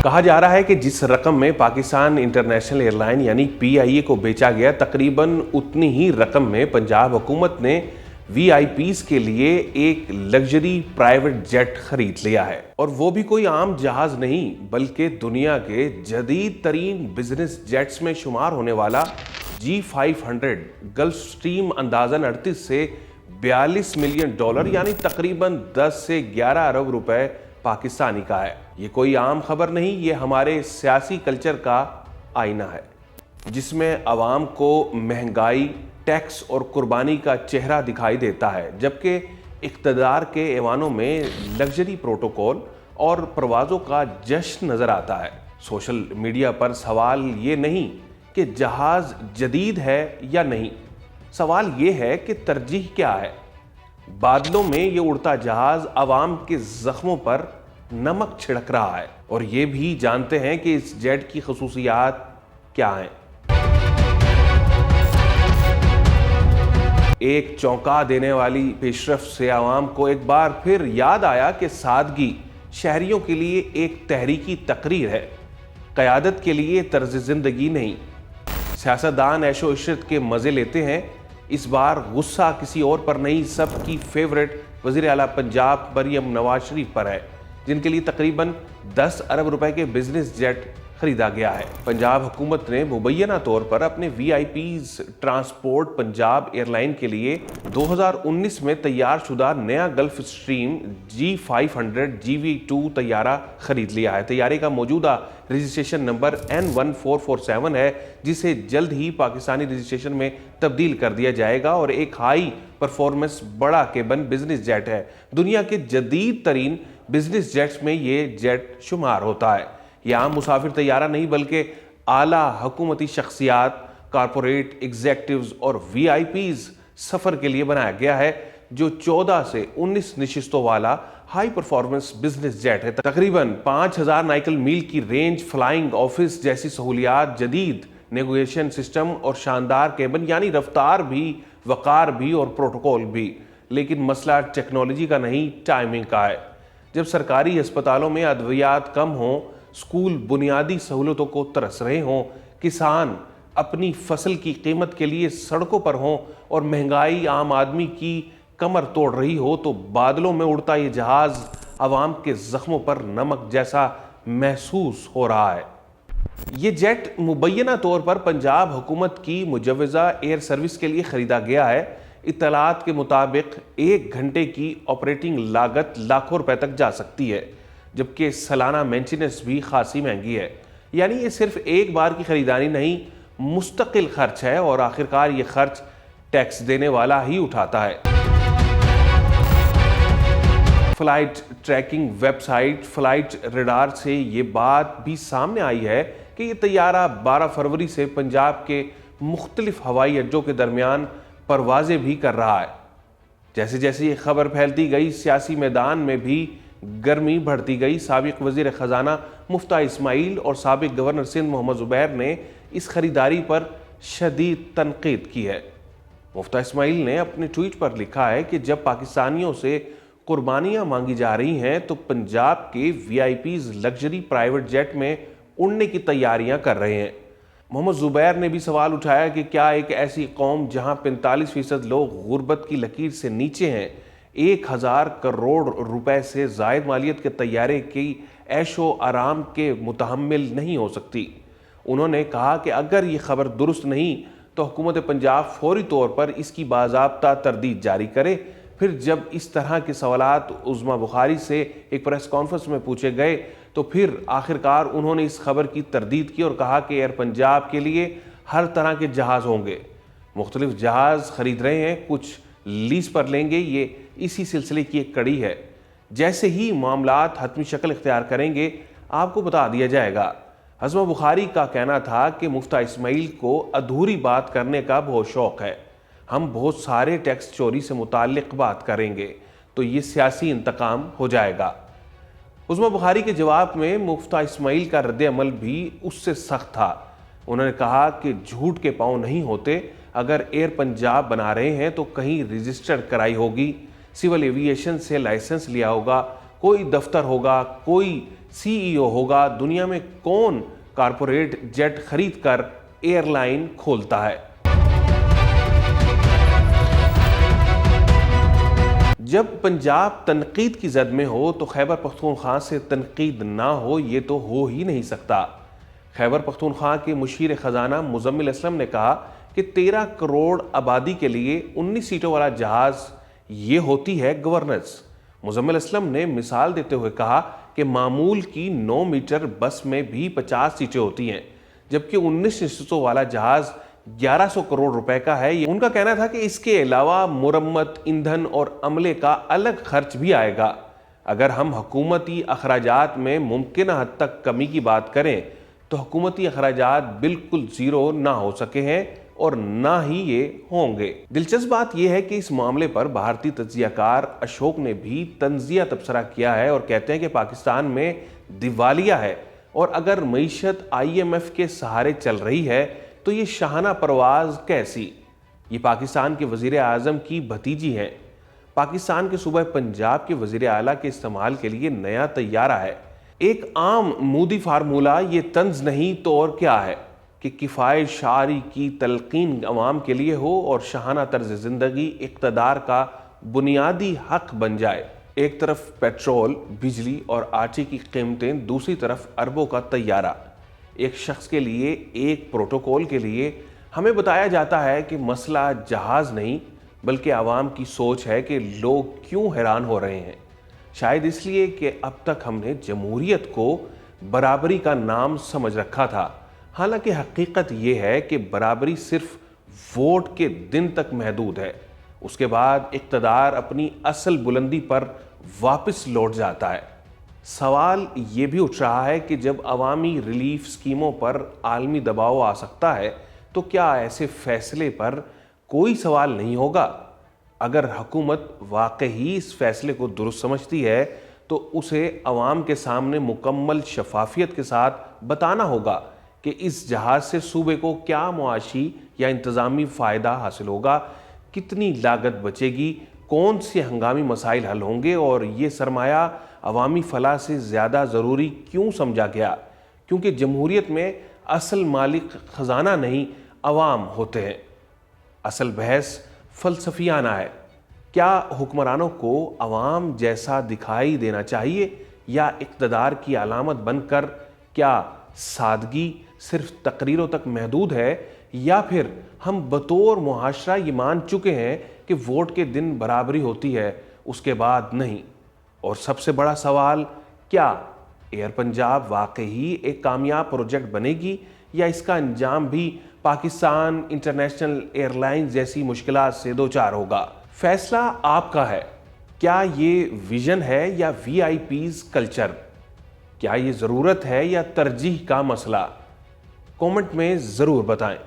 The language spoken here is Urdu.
کہا جا رہا ہے کہ جس رقم میں پاکستان انٹرنیشنل ایئر لائن یعنی PIA کو بیچا گیا، تقریباً اتنی ہی رقم میں پنجاب حکومت نے VIPs کے لیے ایک لگژری پرائیویٹ جیٹ خرید لیا ہے، اور وہ بھی کوئی عام جہاز نہیں بلکہ دنیا کے جدید ترین بزنس جیٹس میں شمار ہونے والا G500 گلف سٹریم اندازاً 38 سے 42 ملین ڈالر یعنی تقریباً 10 سے 11 ارب روپے پاکستانی کا ہے۔ یہ کوئی عام خبر نہیں، یہ ہمارے سیاسی کلچر کا آئینہ ہے، جس میں عوام کو مہنگائی، ٹیکس اور قربانی کا چہرہ دکھائی دیتا ہے، جبکہ اقتدار کے ایوانوں میں لگژری پروٹوکول اور پروازوں کا جشن نظر آتا ہے۔ سوشل میڈیا پر سوال یہ نہیں کہ جہاز جدید ہے یا نہیں، سوال یہ ہے کہ ترجیح کیا ہے۔ بادلوں میں یہ اڑتا جہاز عوام کے زخموں پر نمک چھڑک رہا ہے، اور یہ بھی جانتے ہیں کہ اس جیٹ کی خصوصیات کیا ہیں۔ ایک چونکا دینے والی پیش رفت سے عوام کو ایک بار پھر یاد آیا کہ سادگی شہریوں کے لیے ایک تحریکی تقریر ہے، قیادت کے لیے طرز زندگی نہیں۔ سیاستدان عیش و عشرت کے مزے لیتے ہیں، اس بار غصہ کسی اور پر نہیں، سب کی فیورٹ وزیر اعلیٰ پنجاب مریم نواز شریف پر ہے، جن کے لیے تقریباً 10 ارب روپے کے بزنس جیٹ خریدا گیا ہے۔ پنجاب حکومت نے مبینہ طور پر اپنے VIPs transport Punjab airline کے لیے 2019 میں تیار شدہ نیا گلف سٹریم G500 GV2 طیارہ خرید لیا ہے۔ طیارے کا موجودہ رجسٹریشن نمبر N1447 ہے، جسے جلد ہی پاکستانی رجسٹریشن میں تبدیل کر دیا جائے گا، اور ایک ہائی پرفارمنس بڑا کیبن بزنس جیٹ ہے۔ دنیا کے جدید ترین بزنس جیٹس میں یہ جیٹ شمار ہوتا ہے۔ یہ عام مسافر طیارہ نہیں بلکہ اعلیٰ حکومتی شخصیات، کارپوریٹ ایگزیکٹوز اور VIPs سفر کے لیے بنایا گیا ہے، جو 14 سے 19 نشستوں والا ہائی پرفارمنس بزنس جیٹ ہے۔ تقریباً 5000 نائکل میل کی رینج، فلائنگ آفس جیسی سہولیات، جدید نیویگیشن سسٹم اور شاندار کیبن، یعنی رفتار بھی، وقار بھی اور پروٹوکول بھی۔ لیکن مسئلہ ٹیکنالوجی کا نہیں، ٹائمنگ کا ہے۔ جب سرکاری ہسپتالوں میں ادویات کم ہوں، اسکول بنیادی سہولتوں کو ترس رہے ہوں، کسان اپنی فصل کی قیمت کے لیے سڑکوں پر ہوں، اور مہنگائی عام آدمی کی کمر توڑ رہی ہو، تو بادلوں میں اڑتا یہ جہاز عوام کے زخموں پر نمک جیسا محسوس ہو رہا ہے۔ یہ جیٹ مبینہ طور پر پنجاب حکومت کی مجوزہ ایئر سروس کے لیے خریدا گیا ہے۔ اطلاعات کے مطابق 1 گھنٹے کی آپریٹنگ لاگت لاکھوں روپے تک جا سکتی ہے، جبکہ سالانہ مینٹیننس بھی خاصی مہنگی ہے۔ یعنی یہ صرف ایک بار کی خریداری نہیں، مستقل خرچ ہے، اور آخرکار یہ خرچ ٹیکس دینے والا ہی اٹھاتا ہے۔ Flight tracking website flight radar سے یہ بات بھی سامنے آئی ہے کہ یہ طیارہ 12 فروری سے پنجاب کے مختلف ہوائی اڈوں کے درمیان پروازیں بھی کر رہا ہے۔ جیسے جیسے یہ خبر پھیلتی گئی، سیاسی میدان میں بھی گرمی بڑھتی گئی۔ سابق وزیر خزانہ مفتاح اسماعیل اور سابق گورنر سندھ محمد زبیر نے اس خریداری پر شدید تنقید کی ہے۔ مفتاح اسماعیل نے اپنے ٹویٹ پر لکھا ہے کہ جب پاکستانیوں سے قربانیاں مانگی جا رہی ہیں تو پنجاب کے VIPs لگژری پرائیویٹ جیٹ میں اڑنے کی تیاریاں کر رہے ہیں۔ محمد زبیر نے بھی سوال اٹھایا کہ کیا ایک ایسی قوم جہاں 45% لوگ غربت کی لکیر سے نیچے ہیں، 1000 کروڑ روپے سے زائد مالیت کے طیارے کی عیش و آرام کے متحمل نہیں ہو سکتی؟ انہوں نے کہا کہ اگر یہ خبر درست نہیں تو حکومت پنجاب فوری طور پر اس کی باضابطہ تردید جاری کرے۔ پھر جب اس طرح کے سوالات عظمیٰ بخاری سے ایک پریس کانفرنس میں پوچھے گئے تو پھر آخرکار انہوں نے اس خبر کی تردید کی اور کہا کہ ایئر پنجاب کے لیے ہر طرح کے جہاز ہوں گے، مختلف جہاز خرید رہے ہیں، کچھ لیز پر لیں گے۔ یہ اسی سلسلے کی ایک کڑی ہے، جیسے ہی معاملات حتمی شکل اختیار کریں گے آپ کو بتا دیا جائے گا۔ عظمیٰ بخاری کا کہنا تھا کہ مفتاح اسماعیل کو ادھوری بات کرنے کا بہت شوق ہے، ہم بہت سارے ٹیکس چوری سے متعلق بات کریں گے تو یہ سیاسی انتقام ہو جائے گا۔ عظمیٰ بخاری کے جواب میں مفتاح اسماعیل کا رد عمل بھی اس سے سخت تھا۔ انہوں نے کہا کہ جھوٹ کے پاؤں نہیں ہوتے، اگر ایئر پنجاب بنا رہے ہیں تو کہیں رجسٹر کرائی ہوگی، سول ایوییشن سے لائسنس لیا ہوگا، کوئی دفتر ہوگا, کوئی CEO ہوگا, دنیا میں کون کارپوریٹ جیٹ خرید کر ایئر لائن کھولتا ہے؟ جب پنجاب تنقید کی زد میں ہو تو خیبر پختونخوا سے تنقید نہ ہو, یہ تو ہو ہی نہیں سکتا. خیبر پختونخوا کے مشیر خزانہ مزمل اسلم نے کہا کہ 13 کروڑ آبادی کے لیے 19 سیٹوں والا جہاز یہ ہوتی ہے گورننس. مزمل اسلم نے مثال دیتے ہوئے کہا کہ معمول کی 9 میٹر بس میں بھی 50 سیٹیں ہوتی ہیں, جبکہ 19 نشستوں والا جہاز 1100 کروڑ روپے کا ہے. ان کا کہنا تھا کہ اس کے علاوہ مرمت, ایندھن اور عملے کا الگ خرچ بھی آئے گا. اگر ہم حکومتی اخراجات میں ممکنہ حد تک کمی کی بات کریں تو حکومتی اخراجات بالکل زیرو نہ ہو سکے ہیں اور نہ ہی یہ ہوں گے. دلچسپ بات یہ ہے کہ اس معاملے پر بھارتی تجزیہ کار اشوک نے بھی طنزیہ تبصرہ کیا ہے اور کہتے ہیں کہ پاکستان میں دیوالیہ ہے, اور اگر معیشت IMF کے سہارے چل رہی ہے تو یہ شاہانہ پرواز کیسی؟ یہ پاکستان کے وزیر اعظم کی بھتیجی ہیں. پاکستان کے صوبہ پنجاب کے وزیر اعلیٰ کے استعمال کے لیے نیا طیارہ ہے. ایک عام مودی فارمولہ یہ طنز نہیں تو اور کیا ہے کہ کفایت شعاری کی تلقین عوام کے لیے ہو اور شاہانہ طرز زندگی اقتدار کا بنیادی حق بن جائے. ایک طرف پیٹرول, بجلی اور آٹے کی قیمتیں, دوسری طرف اربوں کا طیارہ. ایک شخص کے لیے, ایک پروٹوکول کے لیے ہمیں بتایا جاتا ہے کہ مسئلہ جہاز نہیں بلکہ عوام کی سوچ ہے کہ لوگ کیوں حیران ہو رہے ہیں. شاید اس لیے کہ اب تک ہم نے جمہوریت کو برابری کا نام سمجھ رکھا تھا, حالانکہ حقیقت یہ ہے کہ برابری صرف ووٹ کے دن تک محدود ہے. اس کے بعد اقتدار اپنی اصل بلندی پر واپس لوٹ جاتا ہے. سوال یہ بھی اٹھ رہا ہے کہ جب عوامی ریلیف اسکیموں پر عالمی دباؤ آ سکتا ہے تو کیا ایسے فیصلے پر کوئی سوال نہیں ہوگا؟ اگر حکومت واقعی اس فیصلے کو درست سمجھتی ہے تو اسے عوام کے سامنے مکمل شفافیت کے ساتھ بتانا ہوگا کہ اس جہاز سے صوبے کو کیا معاشی یا انتظامی فائدہ حاصل ہوگا, کتنی لاگت بچے گی, کون سے ہنگامی مسائل حل ہوں گے, اور یہ سرمایہ عوامی فلاح سے زیادہ ضروری کیوں سمجھا گیا, کیونکہ جمہوریت میں اصل مالک خزانہ نہیں عوام ہوتے ہیں. اصل بحث فلسفیانہ ہے. کیا حکمرانوں کو عوام جیسا دکھائی دینا چاہیے یا اقتدار کی علامت بن کر؟ کیا سادگی صرف تقریروں تک محدود ہے یا پھر ہم بطور معاشرہ یہ مان چکے ہیں کہ ووٹ کے دن برابری ہوتی ہے, اس کے بعد نہیں؟ اور سب سے بڑا سوال, کیا ایئر پنجاب واقعی ایک کامیاب پروجیکٹ بنے گی یا اس کا انجام بھی پاکستان انٹرنیشنل ایئر لائنز جیسی مشکلات سے دوچار ہوگا؟ فیصلہ آپ کا ہے. کیا یہ ویژن ہے یا VIPs کلچر؟ کیا یہ ضرورت ہے یا ترجیح کا مسئلہ؟ کومنٹ میں ضرور بتائیں.